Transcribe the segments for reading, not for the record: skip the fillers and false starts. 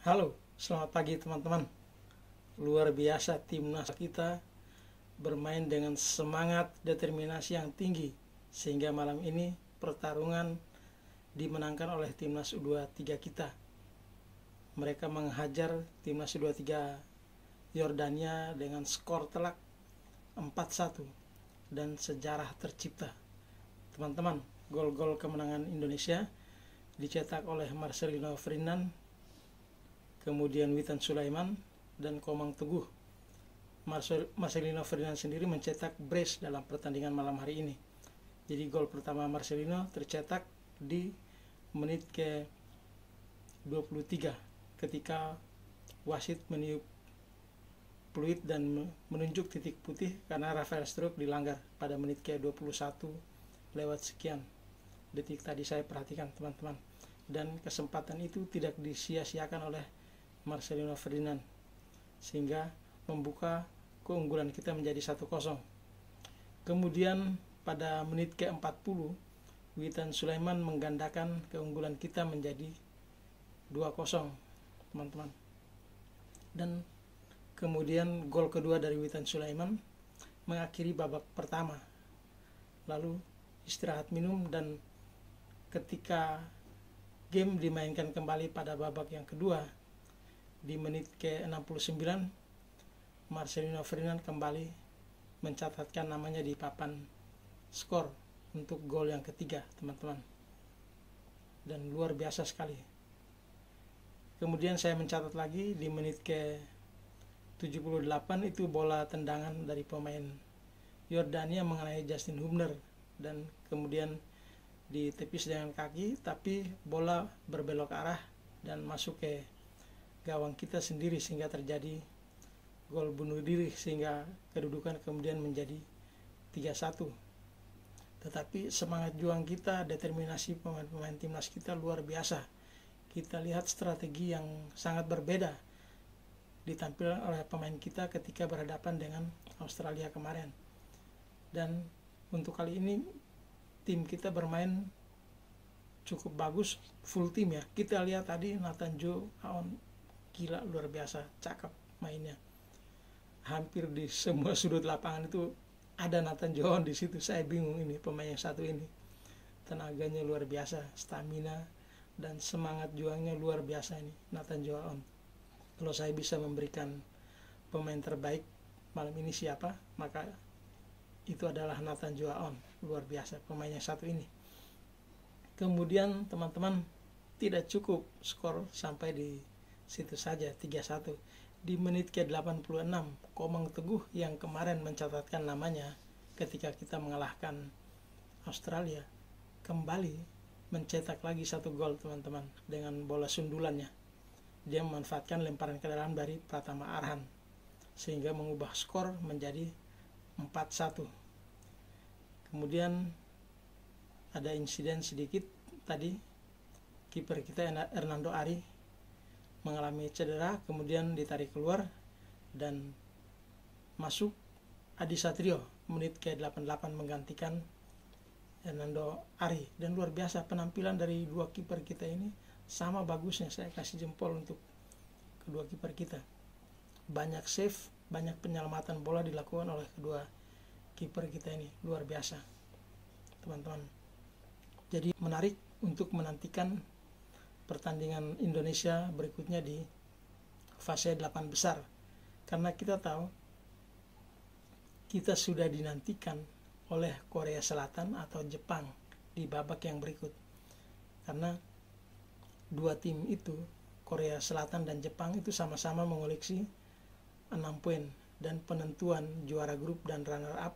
Halo, selamat pagi teman-teman. Luar biasa timnas kita bermain dengan semangat determinasi yang tinggi sehingga malam ini pertarungan dimenangkan oleh timnas U23 kita. Mereka menghajar timnas U23 Yordania dengan skor telak 4-1 dan sejarah tercipta. Teman-teman, gol-gol kemenangan Indonesia dicetak oleh Marcelino Ferdinand, kemudian Witan Sulaiman dan Komang Teguh. Marcelino Ferdinand sendiri mencetak brace dalam pertandingan malam hari ini. Jadi gol pertama Marcelino tercetak di menit ke 23 ketika wasit meniup peluit dan menunjuk titik putih karena Rafael Struijk dilanggar pada menit ke 21 lewat sekian detik tadi saya perhatikan teman-teman. Dan kesempatan itu tidak disia-siakan oleh Marcelino Ferdinand sehingga membuka keunggulan kita menjadi 1-0. Kemudian pada menit ke-40 Witan Sulaiman menggandakan keunggulan kita menjadi 2-0 teman-teman. Dan kemudian gol kedua dari Witan Sulaiman mengakhiri babak pertama. Lalu istirahat minum dan ketika game dimainkan kembali pada babak yang kedua di menit ke-69 Marcelino Ferdinand kembali mencatatkan namanya di papan skor untuk gol yang ketiga teman-teman, dan luar biasa sekali. Kemudian saya mencatat lagi di menit ke-78 itu bola tendangan dari pemain Yordania mengenai Justin Hubner dan kemudian ditepis dengan kaki, tapi bola berbelok arah dan masuk ke gawang kita sendiri sehingga terjadi gol bunuh diri sehingga kedudukan kemudian menjadi 3-1. Tetapi semangat juang kita, determinasi pemain-pemain timnas kita luar biasa. Kita lihat strategi yang sangat berbeda ditampilkan oleh pemain kita ketika berhadapan dengan Australia kemarin. Dan untuk kali ini tim kita bermain cukup bagus, full tim ya. Kita lihat tadi Nathan Joe Aon gila, luar biasa, cakep mainnya. Hampir di semua sudut lapangan itu ada Nathan Joe di situ. Saya bingung ini pemain yang satu ini. Tenaganya luar biasa, stamina dan semangat juangnya luar biasa ini Nathan Joe. Kalau saya bisa memberikan pemain terbaik malam ini siapa, maka itu adalah Nathan Joe. Luar biasa pemain yang satu ini. Kemudian teman-teman, tidak cukup skor sampai di situ saja 3-1. Di menit ke-86 Komang Teguh yang kemarin mencatatkan namanya ketika kita mengalahkan Australia kembali mencetak lagi satu gol teman-teman dengan bola sundulannya. Dia memanfaatkan lemparan ke dalam dari Pratama Arhan sehingga mengubah skor menjadi 4-1. Kemudian ada insiden sedikit tadi, kiper kita Hernando Ari mengalami cedera, kemudian ditarik keluar dan masuk Adi Satrio menit ke-88 menggantikan Hernando Ari. Dan luar biasa penampilan dari dua kiper kita ini, sama bagusnya. Saya kasih jempol untuk kedua kiper kita. Banyak save, banyak penyelamatan bola dilakukan oleh kedua kiper kita ini, luar biasa teman-teman. Jadi menarik untuk menantikan pertandingan Indonesia berikutnya di fase 8 besar, karena kita tahu kita sudah dinantikan oleh Korea Selatan atau Jepang di babak yang berikut, karena dua tim itu, Korea Selatan dan Jepang, itu sama-sama mengoleksi 6 poin, dan penentuan juara grup dan runner up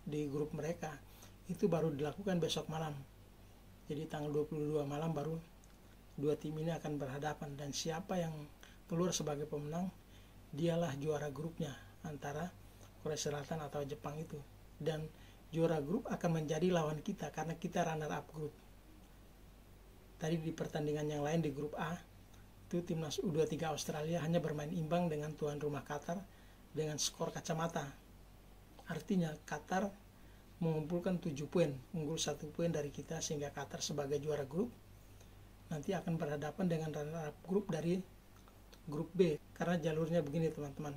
di grup mereka itu baru dilakukan besok malam. Jadi tanggal 22 malam baru dua tim ini akan berhadapan, dan siapa yang keluar sebagai pemenang dialah juara grupnya antara Korea Selatan atau Jepang itu, dan juara grup akan menjadi lawan kita karena kita runner up grup. Tadi di pertandingan yang lain di grup A itu timnas U23 Australia hanya bermain imbang dengan tuan rumah Qatar dengan skor kacamata. Artinya Qatar mengumpulkan 7 poin, unggul 1 poin dari kita, sehingga Qatar sebagai juara grup nanti akan berhadapan dengan runner up grup dari grup B, karena jalurnya begini teman-teman.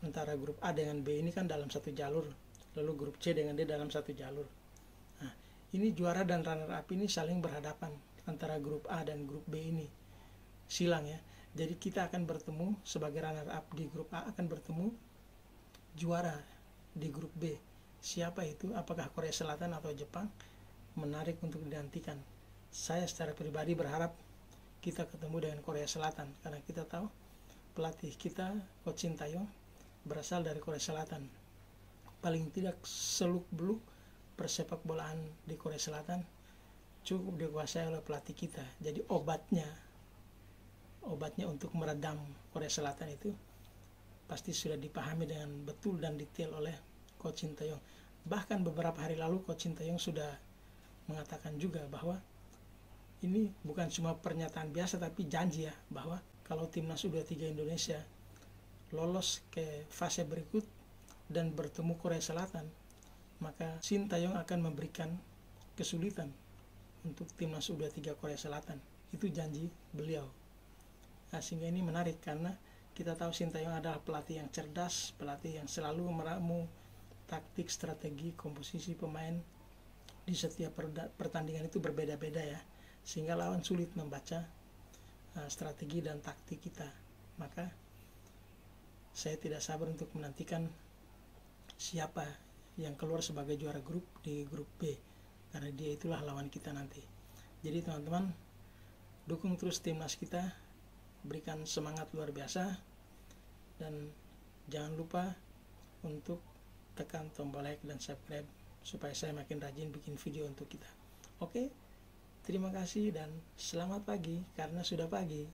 Antara grup A dengan B ini kan dalam satu jalur, lalu grup C dengan D dalam satu jalur. Nah, ini juara dan runner up ini saling berhadapan antara grup A dan grup B ini. Silang ya. Jadi kita akan bertemu sebagai runner up di grup A, akan bertemu juara di grup B. Siapa itu? Apakah Korea Selatan atau Jepang? Menarik untuk dinantikan. Saya secara pribadi berharap kita ketemu dengan Korea Selatan, karena kita tahu pelatih kita, Coach Shin Tae-yong, berasal dari Korea Selatan. Paling tidak seluk-beluk persepak bolaan di Korea Selatan cukup dikuasai oleh pelatih kita. Jadi obatnya untuk meredam Korea Selatan itu pasti sudah dipahami dengan betul dan detail oleh Coach Shin Tae-yong. Bahkan beberapa hari lalu Coach Shin Tae-yong sudah mengatakan juga bahwa ini bukan cuma pernyataan biasa tapi janji ya, bahwa kalau timnas U23 Indonesia lolos ke fase berikut dan bertemu Korea Selatan, maka Shin Tae-yong akan memberikan kesulitan untuk timnas U23 Korea Selatan. Itu janji beliau. Nah, sehingga ini menarik karena kita tahu Shin Tae-yong adalah pelatih yang cerdas, pelatih yang selalu meramu taktik, strategi, komposisi pemain di setiap pertandingan itu berbeda-beda ya, sehingga lawan sulit membaca strategi dan taktik kita. Maka saya tidak sabar untuk menantikan siapa yang keluar sebagai juara grup di grup B, karena dia itulah lawan kita nanti. Jadi teman-teman, dukung terus timnas kita, berikan semangat luar biasa, dan jangan lupa untuk tekan tombol like dan subscribe supaya saya makin rajin bikin video untuk kita. Oke, terima kasih dan selamat pagi karena sudah pagi.